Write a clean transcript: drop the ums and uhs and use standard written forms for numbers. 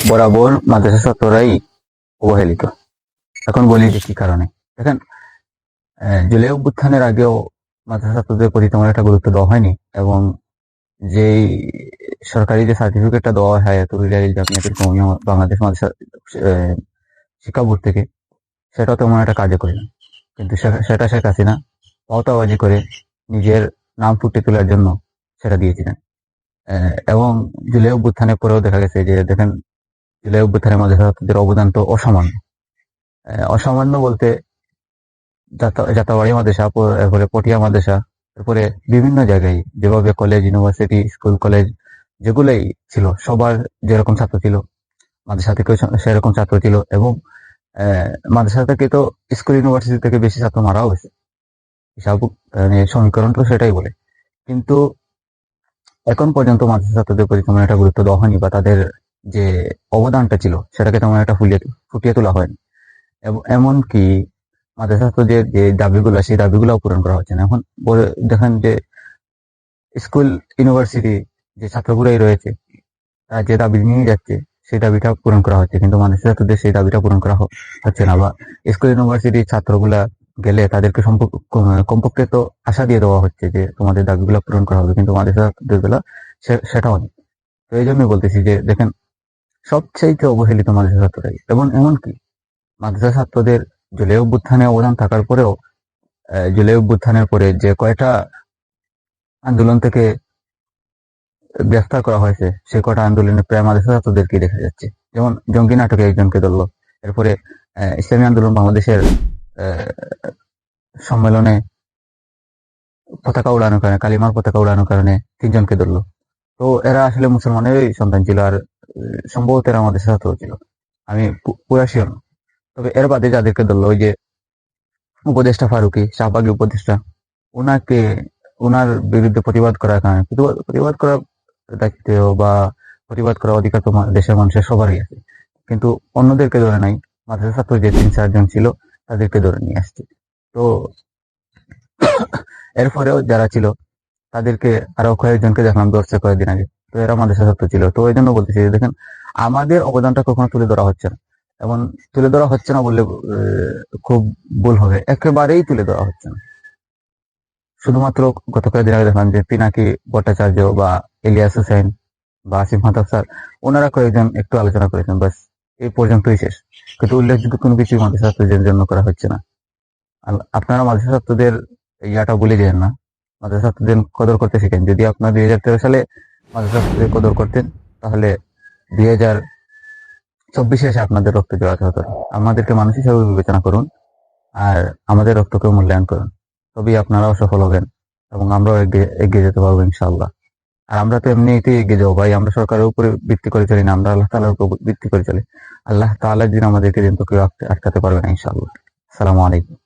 বরাবর মাদ্রাসা ছাত্ররাই অবহেলিত। এখন বলি যে কি কারণে। দেখেন, জুলাই অভ্যুত্থানের আগেও মাদ্রাসা ছাত্রদের প্রতি তেমন একটা গুরুত্ব দেওয়া হয়নি, এবং যেই সরকারি যে সার্টিফিকেটটা দেওয়া হয় হায়াতুল জামিয়াতুল কওমিয়া বাংলাদেশ মাদ্রাসা আহ, শিক্ষা বোর্ড থেকে, সেটা তেমন একটা কাজে করে না। কিন্তু সেটা শেখ হাসিনা পাওতাবাজি করে নিজের নাম ফুটিয়ে তোলার জন্য সেটা দিয়েছিলেন। এবং জুলাই অভ্যুত্থানের পরেও দেখা গেছে যে, দেখেন, জুলাই অভ্যুত্থানের মাদ্রাসা ছাত্রদের অবদান তো অসামান্য। অসামান্য বলতে যাতাবাড়ি মাদ্রাসা, এরপরে পটিয়া মাদ্রাসা, এরপরে বিভিন্ন জায়গায় যেভাবে কলেজ, ইউনিভার্সিটি, স্কুল, কলেজ যেগুলোই ছিল, সবার যেরকম ছাত্র ছিল, মাদ্রাসা থেকেও সেরকম ছাত্র ছিল। এবং মাদ্রাসা থেকে তো স্কুল, ইউনিভার্সিটি থেকে বেশি ছাত্র মারাও হয়েছে। হিসাব সমীকরণ তো সেটাই বলে। কিন্তু এখন পর্যন্ত মাদ্রাসা ছাত্রদের প্রতি তেমন একটা গুরুত্ব দেওয়া হয়নি, বা তাদের যে অবদানটা ছিল সেটাকে তেমন একটা ফুটিয়ে তোলা হয়নি। এমনকি মাদ্রাসা ছাত্রদের যে দাবিগুলো, সেই দাবিগুলো পূরণ করা হচ্ছে না। এখন দেখেন যে স্কুল, ইউনিভার্সিটি যে ছাত্রগুলোই রয়েছে, তারা যে দাবি নিয়ে যাচ্ছে সেই দাবিটা পূরণ করা হচ্ছে, কিন্তু মাদ্রাসা ছাত্রদের সেই দাবিটা পূরণ করা হচ্ছে না। বা স্কুল, ইউনিভার্সিটির ছাত্রগুলা গেলে তাদেরকে কমপক্ষে তো আশা দিয়ে দেওয়া হচ্ছে যে তোমাদের দাবিগুলো পূরণ করা হবে, কিন্তু মাদ্রাসা ছাত্রদের বেলা সেটাও নেই। তো এই জন্যই বলতেছি যে, দেখেন, সবচাইতে অবহেলিত মাদ্রাসা ছাত্ররাই। এবং এমনকি মাদ্রাসা ছাত্রদের জুলাই অভ্যুত্থানে অবদান থাকার পরেও, জুলাই অভ্যুত্থানের পরে যে কয়টা আন্দোলন থেকে গ্রেফতার করা হয়েছে, সে কটা আন্দোলনে প্রায় মাদ্রাসা ছাত্রদেরকে দেখা যাচ্ছে। যেমন জঙ্গি নাটকে একজনকে ধরলো, এরপরে ইসলামী আন্দোলন বাংলাদেশের আহ, সম্মেলনে পতাকা উড়ানোর কারণে, কালিমার পতাকা উড়ানোর কারণে 3 জনকে ধরলো। তো এরা আসলে মুসলমানেরই সন্তান ছিল, আর সম্ভবত এরা আমাদের ছাত্র ছিল, আমি পুরা শিওর না। তবে এর বাদে যাদেরকে ধরলো, ওই যে উপদেষ্টা ফারুকী, শাহবাগী উপদেষ্টা, ওনাকে, ওনার বিরুদ্ধে প্রতিবাদ করার কারণে, প্রতিবাদ করার দায়িত্ব বা প্রতিবাদ করার অধিকার তো দেশের মানুষের সবারই আছে, কিন্তু অন্যদেরকে ধরে নাই। মাদ্রাসা ছাত্র যে 3-4 জন ছিল, তাদেরকে ধরে নিয়ে আসছে। তো এরপরেও যারা ছিল, তাদেরকে আরো কয়েকজনকে দেখলাম ধরছে কয়েকদিন আগে। তো এরা মাদ্রাসা ছাত্র ছিল। তো এই জন্য বলতেছি যে, দেখেন, আমাদের অবদানটা কখনো তুলে ধরা হচ্ছে না। এমন তুলে ধরা হচ্ছে না বললে খুব ভুল হবে, একেবারেই তুলে ধরা হচ্ছে না। শুধুমাত্র গত কয়েকদিন আগে দেখলাম যে পিনাকি ভট্টাচার্য বা ইলিয়াস হোসেন বা আসিফ মাহতাব স্যার, ওনারা কয়েকজন একটু আলোচনা করেছেন, বাস এই পর্যন্তই শেষ। কিন্তু উল্লেখযোগ্য কোনো কিছু মাদ্রাসা ছাত্রদের জন্য করা হচ্ছে না। আপনারা মাদ্রাসা ছাত্রদের ইয়াটা ভুলে যান না, মাদ্রাসা ছাত্রদের কদর করতে শিখেন। যদি আপনার 2013 সালে মাদ্রাসা ছাত্রদের কদর করতেন, তাহলে 2024 এসে আপনাদের রক্ত জড়াতে হতো না। আমাদেরকে মানুষ হিসেবে বিবেচনা করুন, আর আমাদের রক্তকে মূল্যায়ন করুন। তবেই আপনারাও সফল হবেন, এবং আমরাও এগিয়ে যেতে পারবো ইনশাআল্লাহ। আর আমরা তো এমনিতেই এগিয়ে যাবো ভাই, আমরা সরকারের উপরে ভিত্তি করে চলি না, আমরা আল্লাহ তাআলার উপর ভিত্তি করে চলি। আল্লাহ তাআলা দিন আমাদেরকে দিন তো কেউ আটকাতে পারবে না ইনশাআল্লাহ। আসসালামু আলাইকুম।